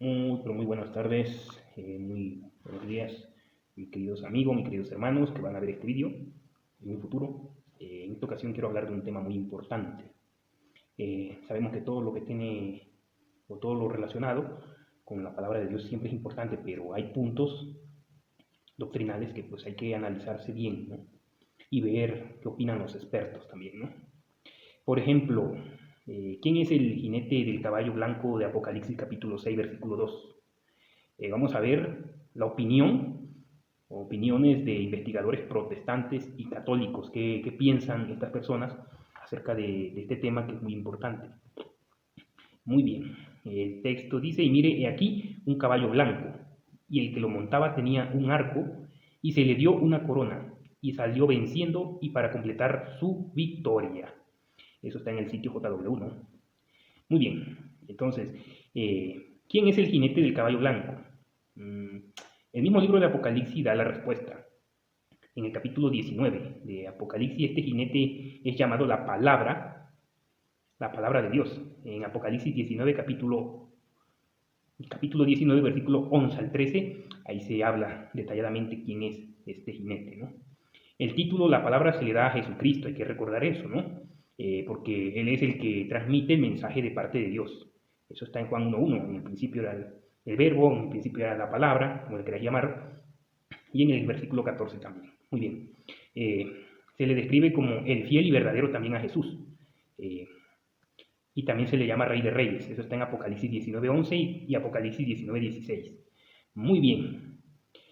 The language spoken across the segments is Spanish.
Pero muy buenas tardes, muy buenos días, mis queridos amigos, mis queridos hermanos que van a ver este vídeo en un futuro. En esta ocasión quiero hablar de un tema muy importante. Sabemos que todo lo que tiene, o todo lo relacionado con la palabra de Dios siempre es importante, pero hay puntos doctrinales que pues hay que analizarse bien, ¿no? Y ver qué opinan los expertos también, ¿no? Por ejemplo, ¿quién es el jinete del caballo blanco de Apocalipsis capítulo 6, versículo 2? Vamos a ver la opiniones de investigadores protestantes y católicos. ¿Qué piensan estas personas acerca de este tema que es muy importante? Muy bien, el texto dice, y mire, he aquí un caballo blanco, y el que lo montaba tenía un arco, y se le dio una corona, y salió venciendo y para completar su victoria. Eso está en el sitio JW, ¿no? Muy bien, entonces, ¿quién es el jinete del caballo blanco? El mismo libro de Apocalipsis da la respuesta. En el capítulo 19 de Apocalipsis, este jinete es llamado la palabra de Dios. En Apocalipsis 19, capítulo 19, versículo 11 al 13, ahí se habla detalladamente quién es este jinete, ¿no? El título, la palabra se le da a Jesucristo, hay que recordar eso, ¿no? Porque Él es el que transmite el mensaje de parte de Dios. Eso está en Juan 1.1, en el principio era el verbo, en el principio era la palabra, como le queráis llamar, y en el versículo 14 también. Muy bien. Se le describe como el fiel y verdadero también a Jesús. Y también se le llama Rey de Reyes. Eso está en Apocalipsis 19.11 y Apocalipsis 19.16. Muy bien.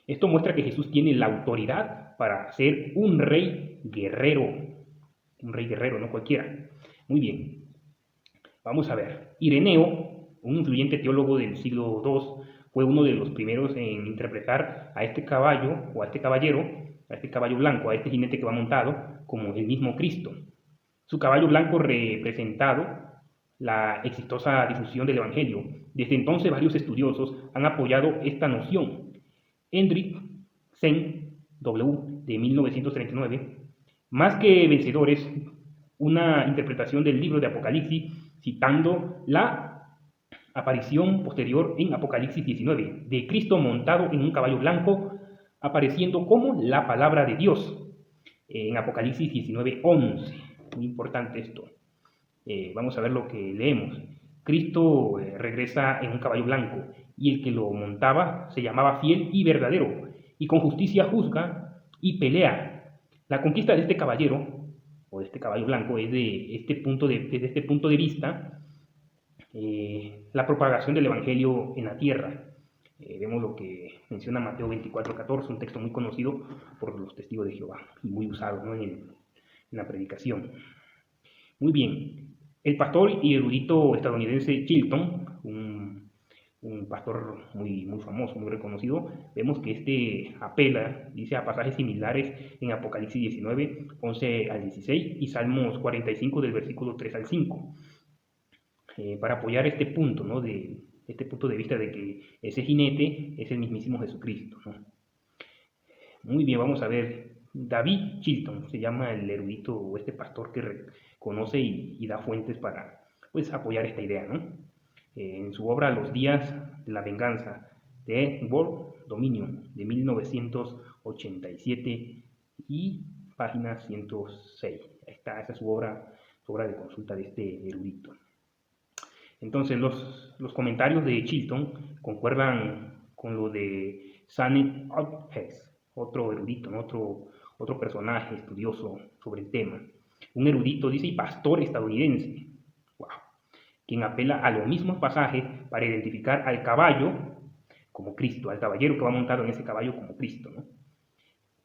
Esto muestra que Jesús tiene la autoridad para ser un rey guerrero. Un rey guerrero, no cualquiera. Muy bien. Vamos a ver. Ireneo, un influyente teólogo del siglo II, fue uno de los primeros en interpretar a este caballo, o a este caballero, a este caballo blanco, a este jinete que va montado, como el mismo Cristo. Su caballo blanco representado la exitosa difusión del Evangelio. Desde entonces varios estudiosos han apoyado esta noción. Hendrik Sen W. de 1939, más que vencedores, una interpretación del libro de Apocalipsis citando la aparición posterior en Apocalipsis 19 de Cristo montado en un caballo blanco apareciendo como la palabra de Dios en Apocalipsis 19:11. Muy importante esto. Vamos a ver lo que leemos. Cristo regresa en un caballo blanco y el que lo montaba se llamaba fiel y verdadero y con justicia juzga y pelea. La conquista de este caballero o de este caballo blanco es desde este punto de vista la propagación del evangelio en la tierra. Vemos lo que menciona Mateo 24:14, un texto muy conocido por los testigos de Jehová y muy usado, ¿no? en la predicación. Muy bien. El pastor y erudito estadounidense Chilton, un pastor muy famoso, muy reconocido, vemos que este apela, dice, a pasajes similares en Apocalipsis 19, 11 al 16 y Salmos 45 del versículo 3 al 5, para apoyar este punto, ¿no? Este punto de vista de que ese jinete es el mismísimo Jesucristo, ¿no? Muy bien, vamos a ver. David Chilton se llama el erudito o este pastor que conoce y da fuentes para pues, apoyar esta idea, ¿no? En su obra Los días de la venganza de World Dominion de 1987 y página 106. Ahí está, esa es su obra de consulta de este erudito. Entonces los comentarios de Chilton concuerdan con lo de Sanet Oakes, otro erudito, ¿no? otro personaje estudioso sobre el tema. Un erudito, dice, y pastor estadounidense, wow, quien apela a los mismos pasajes para identificar al caballo como Cristo, al caballero que va montado en ese caballo como Cristo, ¿no?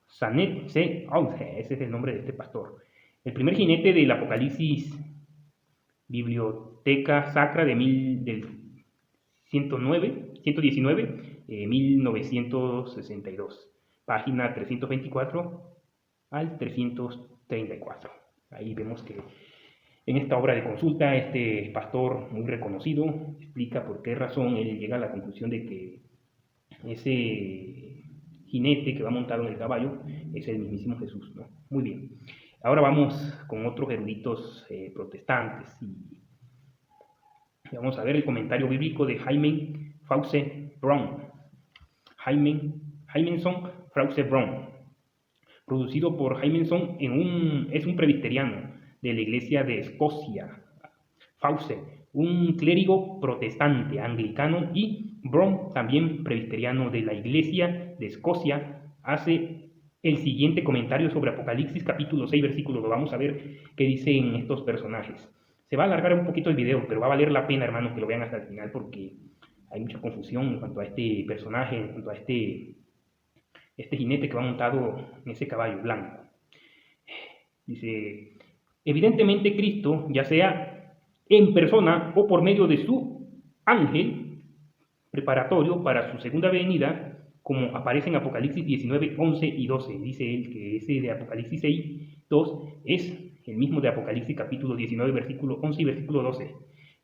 Sanet C. Oakes, ese es el nombre de este pastor. El primer jinete del Apocalipsis, Biblioteca Sacra del 119, 1962, página 324 al 334. Ahí vemos que en esta obra de consulta este pastor muy reconocido explica por qué razón él llega a la conclusión de que ese jinete que va montado en el caballo es el mismísimo Jesús, ¿no? Muy bien. Ahora vamos con otros eruditos protestantes y vamos a ver el comentario bíblico de Jaime Fawcett Brown. Hymenson Fawcett Brown. Producido por Hymenson es un presbiteriano de la Iglesia de Escocia. Fawcett, un clérigo protestante anglicano, y Brown, también presbiteriano de la Iglesia de Escocia, hace el siguiente comentario sobre Apocalipsis capítulo 6 versículo 2. Vamos a ver qué dicen estos personajes. Se va a alargar un poquito el video, pero va a valer la pena, hermanos, que lo vean hasta el final, porque hay mucha confusión en cuanto a este personaje, en cuanto a este jinete que va montado en ese caballo blanco. Dice: evidentemente Cristo, ya sea en persona o por medio de su ángel preparatorio para su segunda venida, como aparece en Apocalipsis 19, 11 y 12. Dice él que ese de Apocalipsis 6, 2 es el mismo de Apocalipsis capítulo 19, versículo 11 y versículo 12.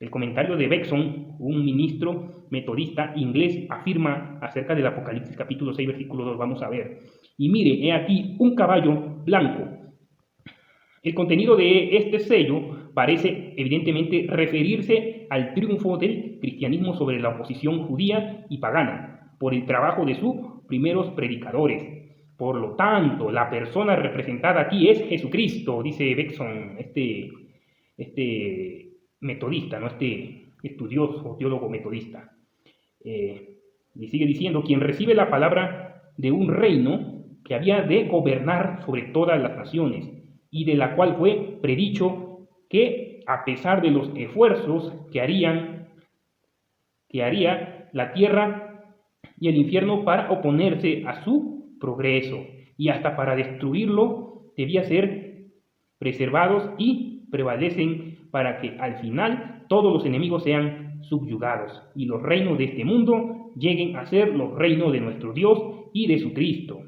El comentario de Beckson, un ministro metodista inglés, afirma acerca del Apocalipsis capítulo 6, versículo 2. Vamos a ver. Y mire, he aquí un caballo blanco. El contenido de este sello parece evidentemente referirse al triunfo del cristianismo sobre la oposición judía y pagana por el trabajo de sus primeros predicadores. Por lo tanto, la persona representada aquí es Jesucristo, dice Beckson, este metodista, ¿no? Este estudioso, teólogo metodista. Y sigue diciendo: quien recibe la palabra de un reino que había de gobernar sobre todas las naciones, y de la cual fue predicho que, a pesar de los esfuerzos que haría la tierra y el infierno para oponerse a su progreso, y hasta para destruirlo, debía ser preservados y prevalecen para que al final todos los enemigos sean subyugados y los reinos de este mundo lleguen a ser los reinos de nuestro Dios y de su Cristo.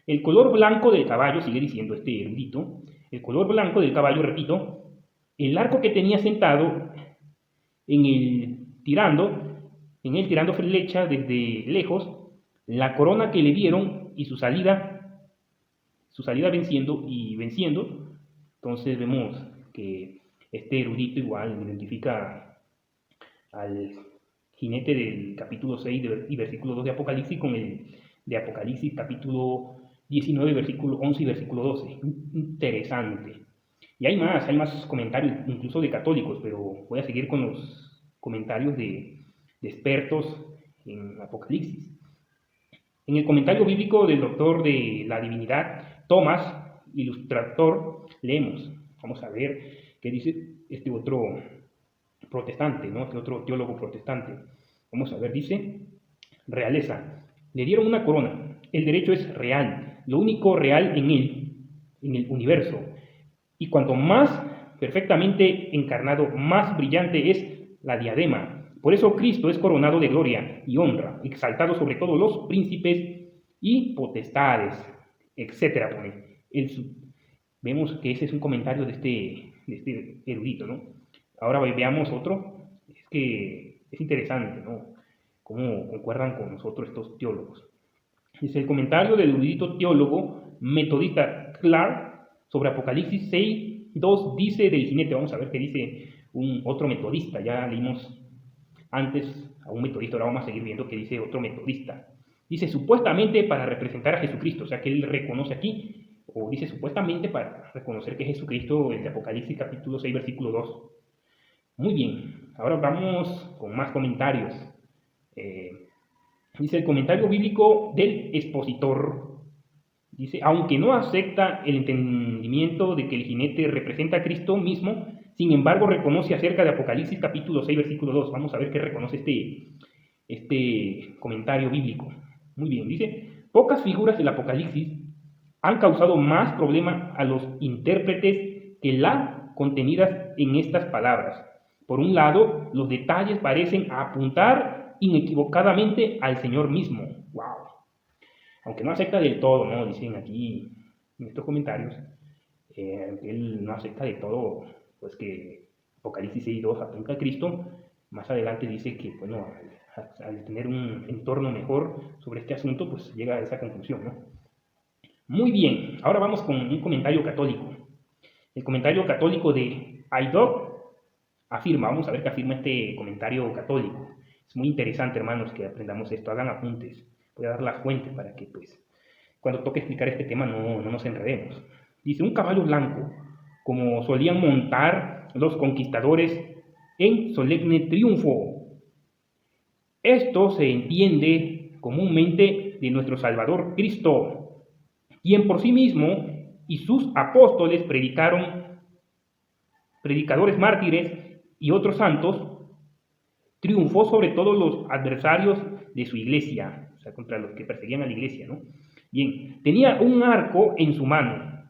El color blanco del caballo, sigue diciendo este erudito, el color blanco del caballo, repito, el arco que tenía sentado en el tirando flecha desde lejos, la corona que le dieron y su salida venciendo. Entonces vemos que este erudito igual identifica al jinete del capítulo 6 y versículo 2 de Apocalipsis con el de Apocalipsis capítulo 19, versículo 11 y versículo 12. Interesante. Y hay más comentarios, incluso de católicos, pero voy a seguir con los comentarios de expertos en Apocalipsis. En el comentario bíblico del doctor de la divinidad, Thomas, ilustrador, leemos. Vamos a ver qué dice este otro protestante, ¿no? Este otro teólogo protestante. Vamos a ver, dice: realeza. Le dieron una corona. El derecho es real, lo único real en el universo. Y cuanto más perfectamente encarnado, más brillante es la diadema. Por eso Cristo es coronado de gloria y honra, exaltado sobre todos los príncipes y potestades, etc. Vemos que ese es un comentario de este erudito, ¿no? Ahora veamos otro. Es que es interesante, ¿no? Cómo concuerdan con nosotros estos teólogos. Dice el comentario del erudito teólogo metodista Clark sobre Apocalipsis 6, 2, dice del jinete. Vamos a ver qué dice otro metodista. Ya leímos antes a un metodista, ahora vamos a seguir viendo qué dice otro metodista. Dice: supuestamente para representar a Jesucristo, o sea que él reconoce aquí, o dice supuestamente para reconocer que Jesucristo es de Apocalipsis capítulo 6, versículo 2. Muy bien, ahora vamos con más comentarios. Dice el comentario bíblico del expositor. Dice: aunque no acepta el entendimiento de que el jinete representa a Cristo mismo, sin embargo reconoce acerca de Apocalipsis capítulo 6, versículo 2. Vamos a ver qué reconoce este comentario bíblico. Muy bien, dice: pocas figuras del Apocalipsis han causado más problema a los intérpretes que las contenidas en estas palabras. Por un lado, los detalles parecen apuntar inequivocadamente al Señor mismo. ¡Wow! Aunque no acepta del todo, ¿no? Dicen aquí en estos comentarios, él no acepta de todo, pues que Apocalipsis 6.2 apunta a Cristo. Más adelante dice que, bueno, al tener un entorno mejor sobre este asunto, pues llega a esa conclusión, ¿no? Muy bien, ahora vamos con un comentario católico. El comentario católico de iDog afirma, vamos a ver qué afirma este comentario católico. Es muy interesante, hermanos, que aprendamos esto. Hagan apuntes. Voy a dar las fuentes para que, pues, cuando toque explicar este tema no nos enredemos. Dice, un caballo blanco, como solían montar los conquistadores en solemne triunfo. Esto se entiende comúnmente de nuestro Salvador Cristo, quien por sí mismo y sus apóstoles predicadores mártires y otros santos, triunfó sobre todos los adversarios de su iglesia, o sea, contra los que perseguían a la iglesia, ¿no? Bien, tenía un arco en su mano,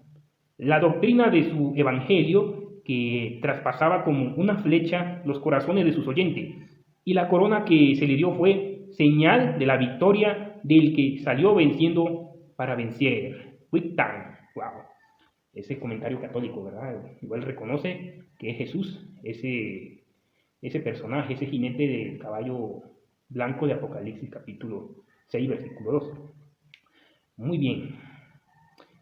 la doctrina de su evangelio que traspasaba como una flecha los corazones de sus oyentes, y la corona que se le dio fue señal de la victoria del que salió venciendo para vencer. Wow. Ese comentario católico, ¿verdad? Igual reconoce que es Jesús, ese personaje, ese jinete del caballo blanco de Apocalipsis capítulo 6, versículo 2. Muy bien.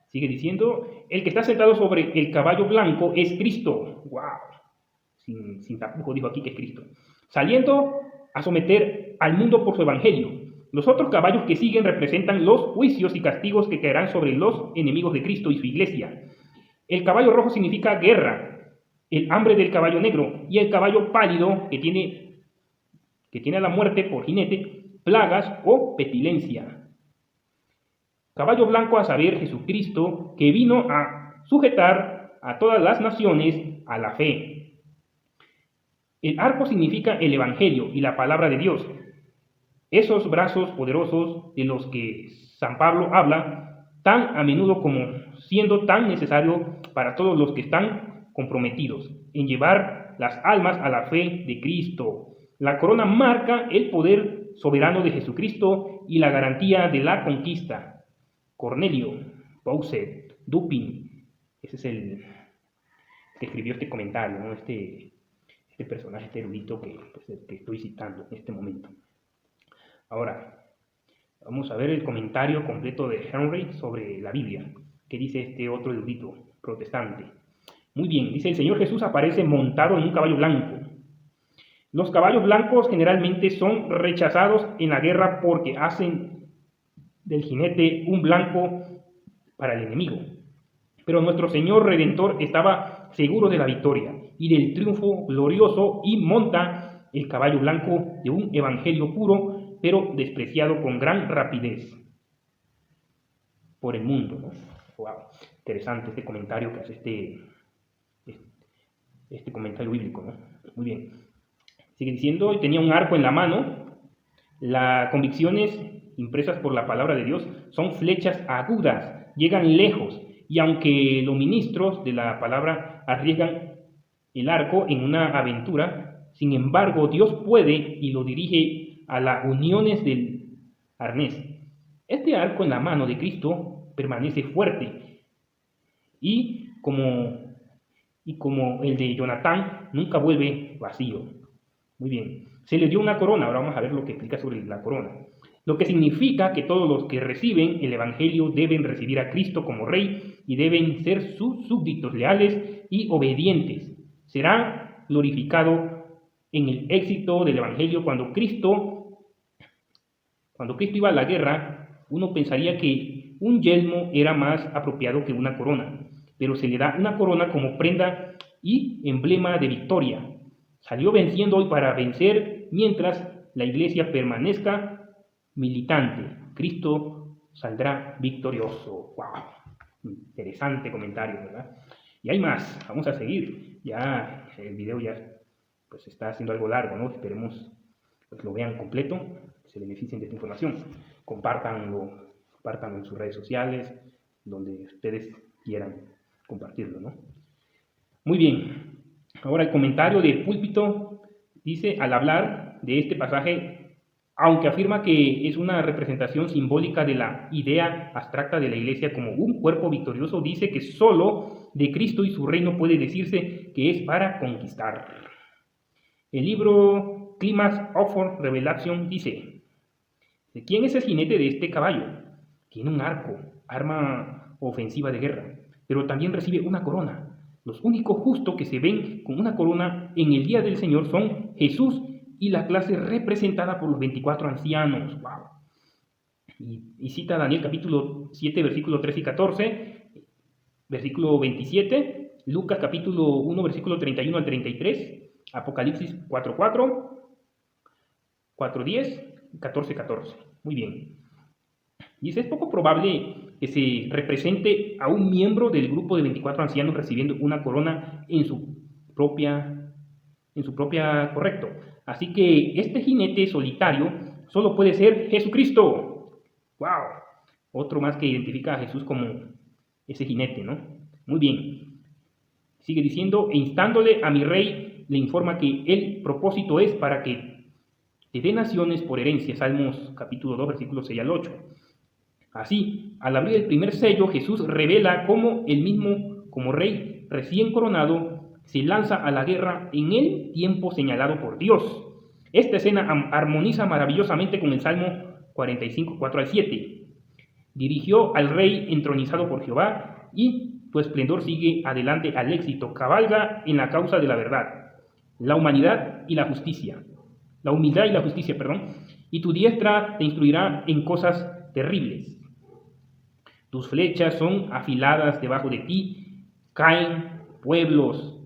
Sigue diciendo, el que está sentado sobre el caballo blanco es Cristo. ¡Wow! Sin tapujo dijo aquí que es Cristo. Saliendo a someter al mundo por su evangelio. Los otros caballos que siguen representan los juicios y castigos que caerán sobre los enemigos de Cristo y su iglesia. El caballo rojo significa guerra, el hambre del caballo negro, y el caballo pálido que tiene a la muerte por jinete, plagas o pestilencia. Caballo blanco a saber Jesucristo, que vino a sujetar a todas las naciones a la fe. El arco significa el evangelio y la palabra de Dios. Esos brazos poderosos de los que San Pablo habla tan a menudo como siendo tan necesario para todos los que están comprometidos en llevar las almas a la fe de Cristo. La corona marca el poder soberano de Jesucristo y la garantía de la conquista. Cornelio, Bauset, Dupin, ese es el que escribió este comentario, ¿no? Este personaje, este erudito que estoy citando en este momento. Ahora, vamos a ver el comentario completo de Henry sobre la Biblia, que dice este otro erudito protestante. Muy bien, dice, el Señor Jesús aparece montado en un caballo blanco. Los caballos blancos generalmente son rechazados en la guerra porque hacen del jinete un blanco para el enemigo. Pero nuestro Señor Redentor estaba seguro de la victoria y del triunfo glorioso y monta el caballo blanco de un evangelio puro, pero despreciado con gran rapidez por el mundo, ¿no? Wow, interesante este comentario que hace este comentario bíblico, ¿no? Muy bien. Sigue diciendo, tenía un arco en la mano. Las convicciones impresas por la palabra de Dios son flechas agudas, llegan lejos, y aunque los ministros de la palabra arriesgan el arco en una aventura, sin embargo Dios puede y lo dirige a las uniones del arnés. Este arco en la mano de Cristo permanece fuerte y como el de Jonatán nunca vuelve vacío. Muy bien, se le dio una corona. Ahora vamos a ver lo que explica sobre la corona. Lo que significa que todos los que reciben el evangelio deben recibir a Cristo como rey y deben ser sus súbditos leales y obedientes. Será glorificado en el éxito del evangelio. Cuando Cristo iba a la guerra, uno pensaría que un yelmo era más apropiado que una corona, pero se le da una corona como prenda y emblema de victoria. Salió venciendo hoy para vencer mientras la iglesia permanezca militante. Cristo saldrá victorioso. ¡Wow! Interesante comentario, ¿verdad? Y hay más. Vamos a seguir. Ya el video ya pues está haciendo algo largo, ¿no? Esperemos pues lo vean completo, se beneficien de esta información. Compártanlo en sus redes sociales, donde ustedes quieran compartirlo, ¿no? Muy bien. Ahora el comentario de Púlpito dice, al hablar de este pasaje, aunque afirma que es una representación simbólica de la idea abstracta de la Iglesia como un cuerpo victorioso, dice que solo de Cristo y su reino puede decirse que es para conquistar. El libro Climax of Revelation dice, ¿quién es el jinete de este caballo? Tiene un arco, arma ofensiva de guerra, pero también recibe una corona. Los únicos justos que se ven con una corona en el día del Señor son Jesús y la clase representada por los 24 ancianos. ¡Wow! Y cita Daniel capítulo 7, versículo 13 y 14, versículo 27, Lucas capítulo 1, versículo 31 al 33, Apocalipsis 4:4, 4:10, 14:14. Muy bien. Dice, es poco probable que se represente a un miembro del grupo de 24 ancianos recibiendo una corona en su propia, correcto. Así que este jinete solitario solo puede ser Jesucristo. ¡Wow! Otro más que identifica a Jesús como ese jinete, ¿no? Muy bien. Sigue diciendo, e instándole a mi rey, le informa que el propósito es para que te dé naciones por herencia. Salmos capítulo 2, versículos 6 al 8. Así, al abrir el primer sello, Jesús revela cómo él mismo, como rey recién coronado, se lanza a la guerra en el tiempo señalado por Dios. Esta escena armoniza maravillosamente con el Salmo 45, 4 al 7. Dirigió al rey entronizado por Jehová y tu esplendor sigue adelante al éxito, cabalga en la causa de la verdad, la humanidad y la justicia. La humildad y la justicia, y tu diestra te instruirá en cosas terribles. Tus flechas son afiladas debajo de ti, caen pueblos.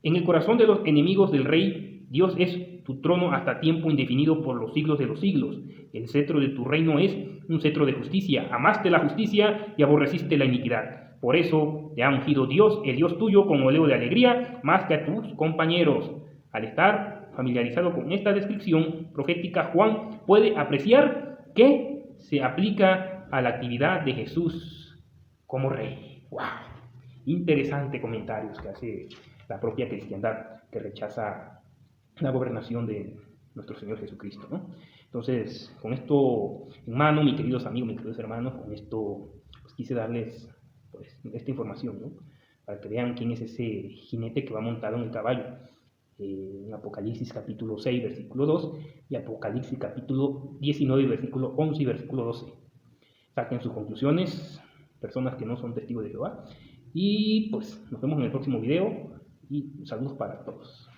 En el corazón de los enemigos del rey, Dios es tu trono hasta tiempo indefinido por los siglos de los siglos. El cetro de tu reino es un cetro de justicia. Amaste la justicia y aborreciste la iniquidad. Por eso te ha ungido Dios, el Dios tuyo, con óleo de alegría, más que a tus compañeros. Al estar familiarizado con esta descripción profética, Juan puede apreciar que se aplica a la actividad de Jesús como rey. ¡Wow! Interesante comentarios que hace la propia cristiandad que rechaza la gobernación de nuestro Señor Jesucristo, ¿no? Entonces, con esto en mano, mis queridos amigos, mis queridos hermanos, con esto pues, quise darles pues, esta información, ¿no? Para que vean quién es ese jinete que va montado en el caballo. En Apocalipsis capítulo 6, versículo 2, y Apocalipsis capítulo 19, versículo 11 y versículo 12. Saquen sus conclusiones, personas que no son testigos de Jehová. Y pues nos vemos en el próximo video y saludos para todos.